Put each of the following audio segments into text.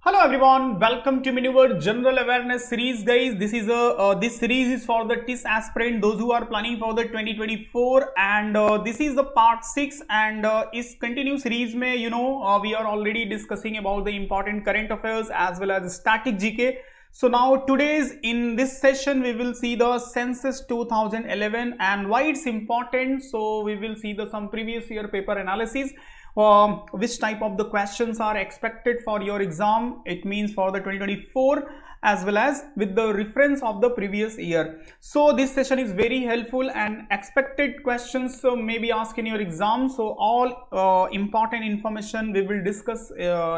Hello everyone, welcome to Miniver General Awareness series, guys. This series is for the TIS aspirant, those who are planning for the 2024, and this is the part 6. And is continue series में we are already discussing about the important current affairs as well as static GK. So now in this session we will see the census 2011 and why it's important. So we will see some previous year paper analysis. Which type of the questions are expected for your exam, it means for the 2024, as well as with the reference of the previous year. So this session is very helpful and expected questions may be asked in your exam. So all important information we will discuss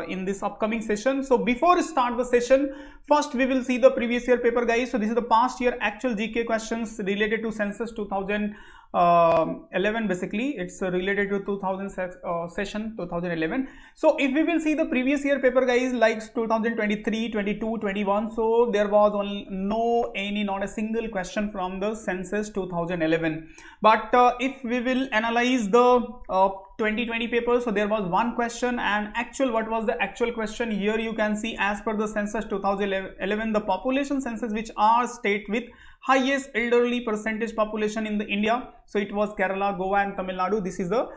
in this upcoming session. So before we start the session, first we will see the previous year paper, guys. So this is the past year actual GK questions related to census 2011. Basically it's related to 2000 session 2011. So if we will see the previous year paper, guys, like 2023, 22, 21, so there was not a single question from the census 2011. But if we will analyze the 2020 paper, so there was one question, and what was the actual question? Here you can see, as per the census 2011, the population census which are state with highest elderly percentage population in the India. So it was Kerala, Goa and Tamil Nadu. This is the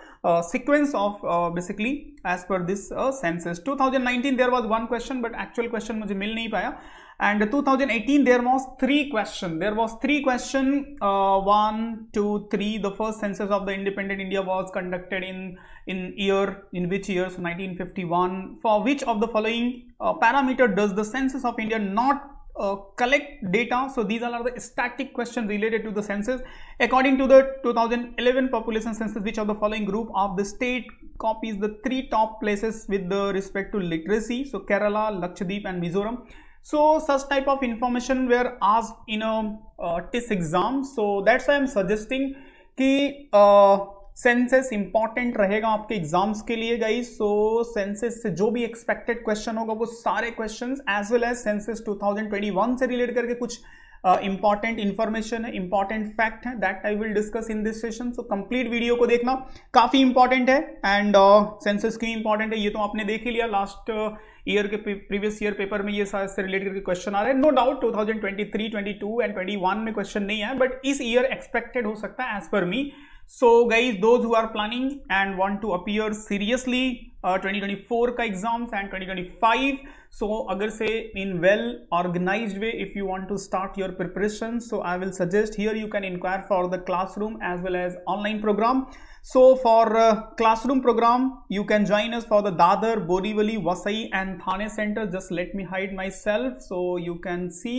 sequence of basically as per this census. 2019 there was one question, but actual question मुझे मिल नहीं पाया. And 2018 there was three question. 1, 2, 3. The first census of the independent India was conducted in which year? So 1951. For which of the following parameter does the census of India not collect data? So these are the static questions related to the census. According to the 2011 population census, which of the following group of the state copies the three top places with the respect to literacy? So Kerala, Lakshadweep and Mizoram. So such type of information were asked in a TIS exam. So that's why I'm suggesting कि census important रहेगा आपके exams के लिए, guys. सो census से जो भी expected question होगा वो सारे questions as well as census 2021 से रिलेट करके कुछ इंपॉर्टेंट इंफॉर्मेशन है, इंपॉर्टेंट फैक्ट है, that I will discuss in this session. So complete video को देखना काफी इंपॉर्टेंट है. एंड सेंसस क्यों इंपॉर्टेंट है ये तो आपने देख ही लिया, लास्ट ईयर के प्रीवियस ईयर पेपर में ये सारे से रिलेट करके क्वेश्चन आ रहे हैं. नो डाउट 2023, 22 एंड 21 में क्वेश्चन नहीं है, बट इस ईयर एक्सपेक्टेड हो सकता है as per me. So guys, those who are planning and want to appear seriously 2024 का exams and 2025, so अगर से in well organized way if you want to start your preparation, so I will suggest here you can inquire for the classroom as well as online program. So for classroom program you can join us for the Dadar, Borivali, Vasai and Thane center. Just let me hide myself so you can see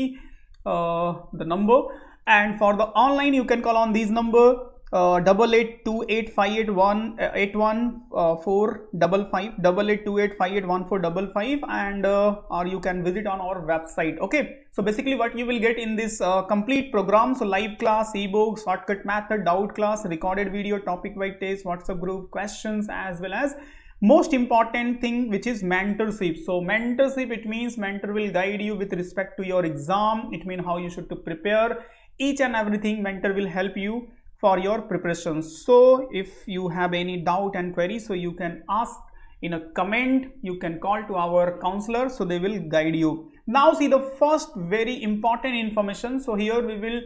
the number. And for the online you can call on these number 882858181455 8828581455, and or you can visit on our website. Okay, so basically what you will get in this complete program, so live class, ebook, shortcut method, doubt class, recorded video, topic wise test, WhatsApp group questions, as well as most important thing which is mentorship. So mentorship, it means mentor will guide you with respect to your exam. It means how you should to prepare each and everything. Mentor will help you for your preparations. So if you have any doubt and query, so you can ask in a comment, you can call to our counselor, so they will guide you. Now see the first very important information. So here we will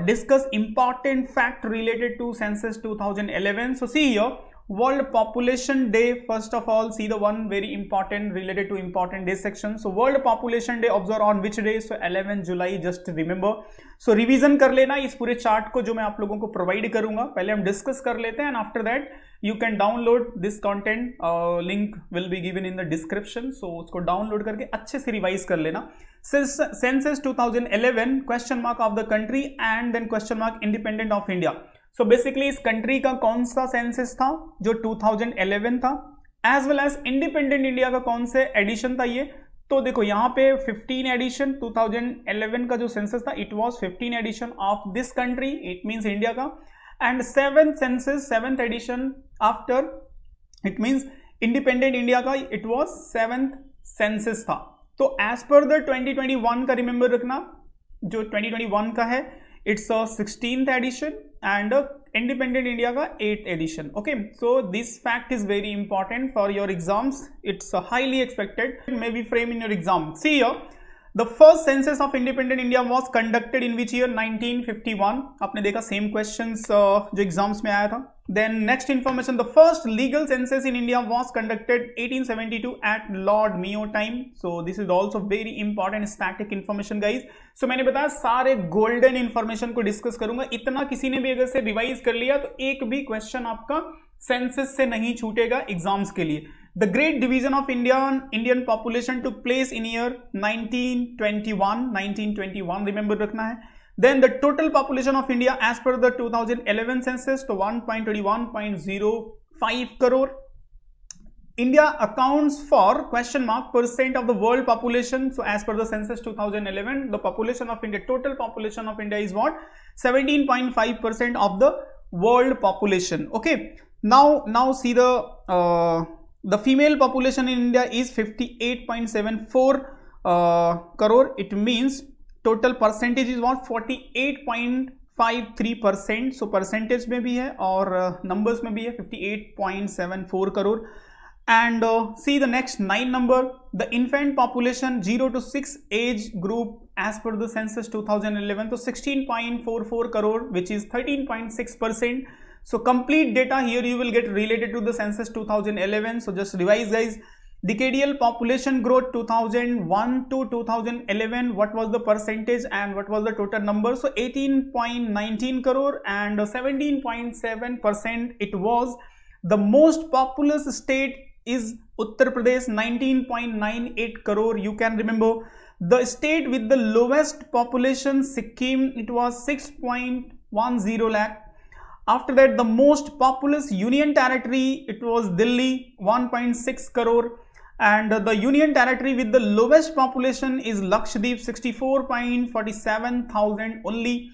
discuss important fact related to census 2011. So see here, World Population Day. First of all, see the one very important related to important day section. So World Population Day observed on which day? So 11 July. Just remember. So revision कर लेना इस पूरे chart को जो मैं आप लोगों को प्रोवाइड करूंगा. पहले हम डिस्कस कर लेते हैं, and after that you can download this content. Link will be given in the description. So उसको डाउनलोड करके अच्छे से रिवाइज कर लेना. Census 2011, question mark of the country and then question mark independent of India. So basically इस country का कौन सा सेंसस था जो 2011 था, as well as independent India का कौन से एडिशन था ये. तो देखो यहाँ पे 15 एडिशन 2011 का जो सेंसस था, it was 15 edition of this country, it means India का. And 7th census, 7th edition after, it means independent India का, इट वाज 7th सेंसस था. तो एज पर द 2021 का रिमेंबर रखना, जो 2021 का है it's a 16th edition and Independent India का 8th edition. Okay, so this fact is very important for your exams. It's highly expected, maybe frame in your exam. See here, the first census of Independent India was conducted in which year? 1951. आपने देखा same questions जो exams में आया था. Then next information, the first legal census in India was conducted 1872 at Lord Mayo time. So this is also very important static information guys. So मैंने बताया सारे golden information को डिस्कस करूंगा. इतना किसी ने भी अगर से रिवाइज कर लिया तो एक भी क्वेश्चन आपका सेंसस से नहीं छूटेगा एग्जाम्स के लिए. The Great Division of Indian population took place in year 1921. Remember रखना है. Then the total population of India as per the 2011 census to 1.21.05 crore. India accounts for %% of the world population. So as per the census 2011, the population of India, total population of India is what? 17.5% of the world population. Okay. Now see the female population in India is 58.74 crore. It means total percentage is what? 48.53%. So percentage में भी है और numbers में भी है 58.74 crore. And see the next 9 number, the infant population 0 to 6 age group as per the census 2011, so 16.44 crore, which is 13.6%. So complete data here you will get related to the census 2011. So just revise guys. Decadal population growth 2001 to 2011, what was the percentage and what was the total number? So 18.19 crore and 17.7% it was. The most populous state is Uttar Pradesh, 19.98 crore. You can remember. The state with the lowest population, Sikkim, it was 6.10 lakh. After that, the most populous union territory, it was Delhi, 1.6 crore. And the union territory with the lowest population is Lakshadweep, 64.47 thousand only.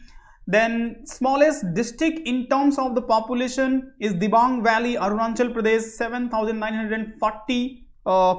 Then smallest district in terms of the population is Dibang Valley, Arunachal Pradesh, 7,940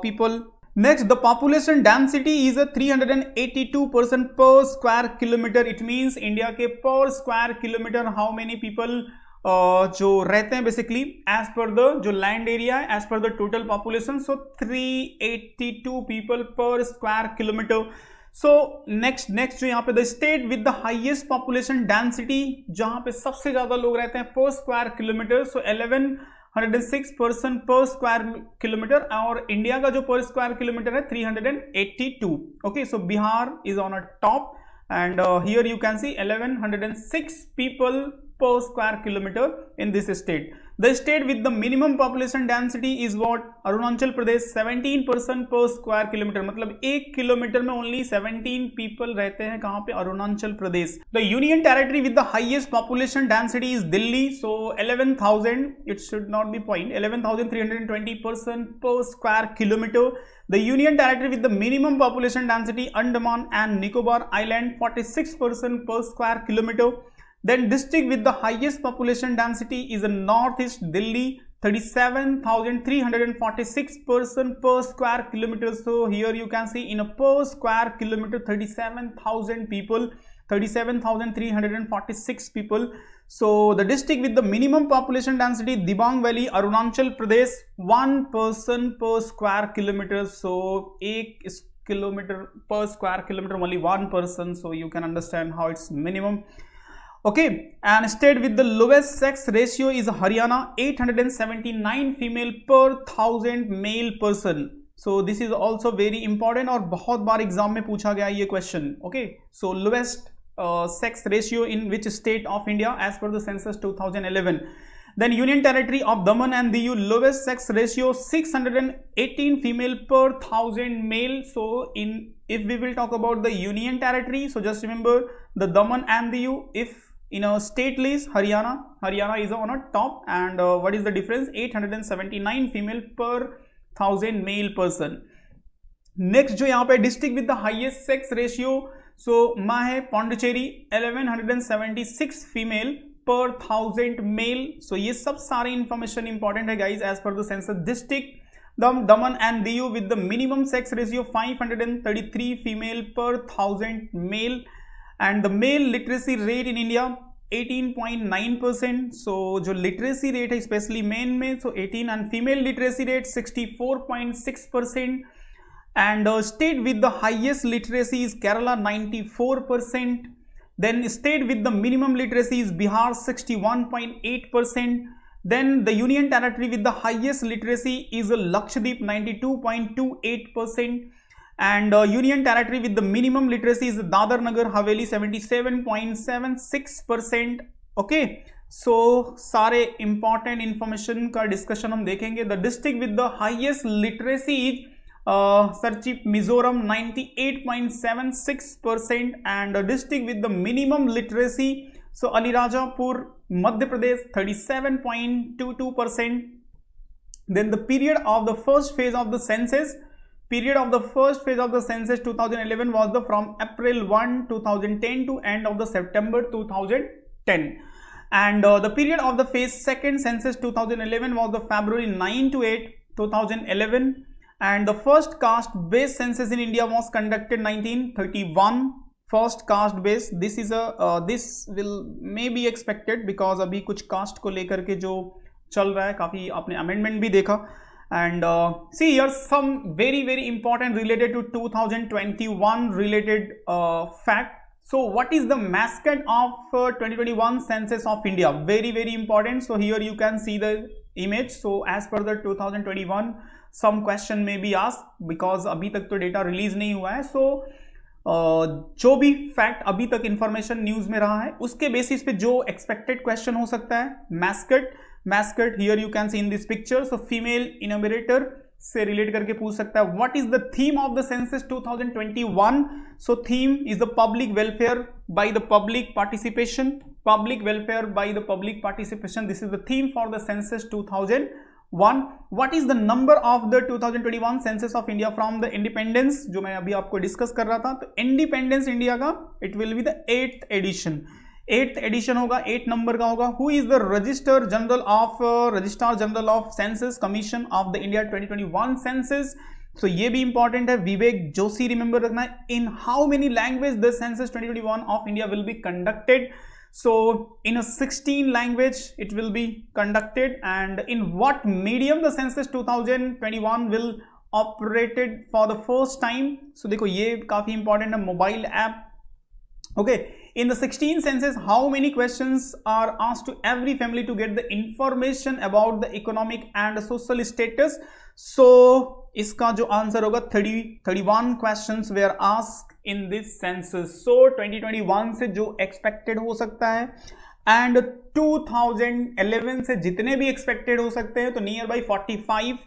people. Next, the population density is a 382 person per square kilometer. It means India के per square kilometer how many people जो रहते हैं basically as per the जो land area है as per the total population. So 382 people per square kilometer. So next जो यहाँ पे the state with the highest population density जहाँ पे सबसे ज्यादा लोग रहते हैं per square kilometer. So 1106 person per square kilometer और इंडिया का जो per square kilometer है 382. Okay, so Bihar is on a top and here you can see 1106 people per square kilometer in this state. The state with the minimum population density is what? Arunachal Pradesh, 17 person per square kilometer. मतलब 1 kilometre में only 17 people रहते हैं कहाँ पे? Arunachal Pradesh. The union territory with the highest population density is Delhi. So 11,000. It should not be point. 11,320 person per square kilometer. The union territory with the minimum population density Andaman and Nicobar Island, 46 person per square kilometer. Then district with the highest population density is the Northeast Delhi, 37,346 person per square kilometer. So here you can see in a per square kilometer 37,000 people, 37,346 people. So the district with the minimum population density Dibang Valley, Arunachal Pradesh, 1 person per square kilometer. So 1 kilometer per square kilometer only 1 person. So you can understand how it's minimum. Okay, and state with the lowest sex ratio is Haryana, 879 female per 1000 male person. So this is also very important और बहुत बार exam में पूछा गया ये question. Okay, so lowest sex ratio in which state of India as per the census 2011. Then Union Territory of Daman and Diu, lowest sex ratio 618 female per 1000 male. So if we will talk about the Union Territory, so just remember the Daman and Diu. If in a state list, Haryana is on a top, and what is the difference? 879 female per 1000 male person. Next जो यहाँ पे district with the highest sex ratio, so माँ है Pondicherry, 1176 female per 1000 male. So ये सब सारे information important है guys as per the census. District Daman and Diu with the minimum sex ratio 533 female per 1000 male. And the mail literacy rate in India 18.9%. सो जो literacy rate है specially main में, सो 18, and female literacy rate 64.6%. And state with the highest literacy is Kerala 94%. Then state with the minimum literacy is Bihar 61.8%. Then the union territory with the highest literacy is Lakshadweep 92.28%. And union territory with the minimum literacy is Dadar Nagar Haveli 77.76%. Okay, so सारे important information का discussion हम देखेंगे. The district with the highest literacy is Sarchip Mizoram 98.76%, and a district with the minimum literacy, so Alirajapur Madhya Pradesh 37.22%. Then the period of the first phase of the census, 2011 was from April 1 2010 to end of the September 2010, and the period of the phase second census 2011 was the February 9 to 8 2011. And the first caste based census in India was conducted 1931. First caste based, this is a this will may be expected because अभी कुछ caste को लेकर के जो चल रहा है, काफी आपने amendment भी देखा. And see here some very important related to 2021 related fact. So what is the mascot of 2021 census of India? Very important. So here you can see the image. So as per the 2021 some question may be asked because अभी तक तो data release नहीं हुआ है. सो जो भी fact अभी तक इंफॉर्मेशन न्यूज में रहा है उसके बेसिस पे जो एक्सपेक्टेड क्वेश्चन हो सकता है, mascot here you can see in this picture. So female enumerator से रिलेट करके पूछ सकता है what is the theme of the census 2021. So theme is the public welfare by the public participation. This is the theme for the census 2001. What is the number of the 2021 census of India from the independence, जो मैं अभी आपको discuss कर रहा था. तो independence India का it will be the 8th edition होगा, 8 नंबर का होगा. Who is the registrar general of census commission of the India 2021 census. So ये भी इंपॉर्टेंट है, विवेक जोशी रिमेंबर रखना है. In how many language the census 2021 of India will be conducted. So in a 16 language it will be conducted. And in what medium the census 2021 will operated for the first time. So देखो ये काफी important है, mobile app. Okay, in the 16 census how many questions are asked to every family to get the information about the economic and social status. So इसका जो answer होगा 31 questions were asked in this census. So 2021 से जो expected हो सकता है and 2011 से जितने भी expected हो सकते हैं, तो nearby 45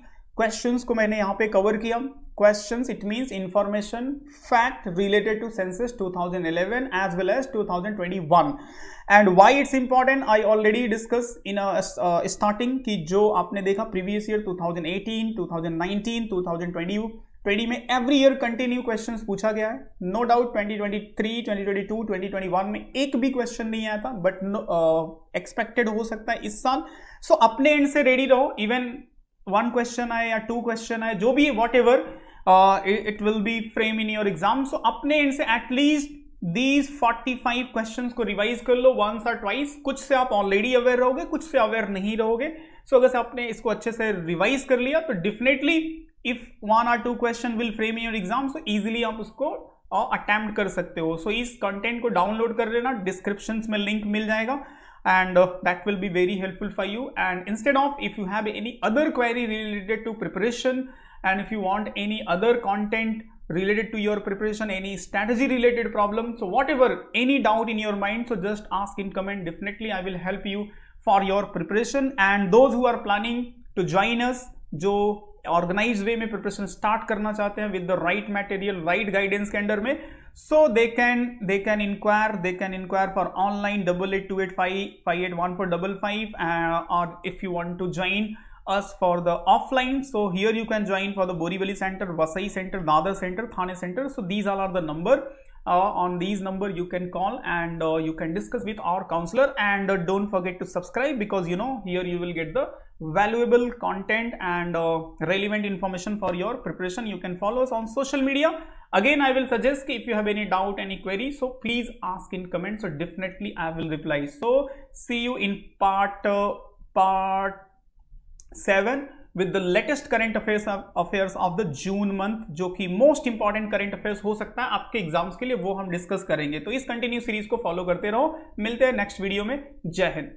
questions को मैंने यहाँ पे cover किया. Questions, it means information, fact related to census 2011 as well as 2021. And why it's important, I already discussed in a starting कि जो आपने देखा previous year 2018, 2019, 2020 में every year continue questions पूछा गया है. No doubt 2023, 2022, 2021 में एक भी question नहीं आया था, but expected हो सकता है इस साल. So अपने end से ready रहो, even 1 question आए या 2 question आए, जो भी whatever it will be frame in your exam. So अपने end से at least these 45 questions को रिवाइज कर लो once or twice. कुछ से आप ऑलरेडी अवेयर रहोगे, कुछ से अवेयर नहीं रहोगे. सो अगर आपने इसको अच्छे से रिवाइज कर लिया तो definitely if 1 or 2 question will frame in your exam, so easily आप उसको अटेम्प्ट कर सकते हो. सो इस कंटेंट को डाउनलोड कर लेना, डिस्क्रिप्शन में लिंक मिल जाएगा and that will be very helpful for you. And instead of, if you have any other query related to preparation, and if you want any other content related to your preparation, any strategy related problem, so whatever, any doubt in your mind, so just ask in comment. Definitely I will help you for your preparation. And those who are planning to join us, जो organized way में preparation start करना चाहते हैं with the right material, right guidance के under में, so they can inquire for online 8828581455, or if you want to join us for the offline, so here you can join for the Borivali Center, Vasai Center, Dadar Center, Thane Center. So these all are the number, on these number you can call and you can discuss with our counselor, and don't forget to subscribe, because you know here you will get the valuable content and relevant information for your preparation. You can follow us on social media. Again, I will suggest if you have any doubt, any query, so please ask in comments, so definitely I will reply. So see you in part 7 with the latest current affairs of the June month, जो कि most important current affairs हो सकता है आपके exams के लिए, वो हम डिस्कस करेंगे। तो इस कंटिन्यू सीरीज को फॉलो करते रहो। मिलते हैं नेक्स्ट वीडियो में। जय हिंद।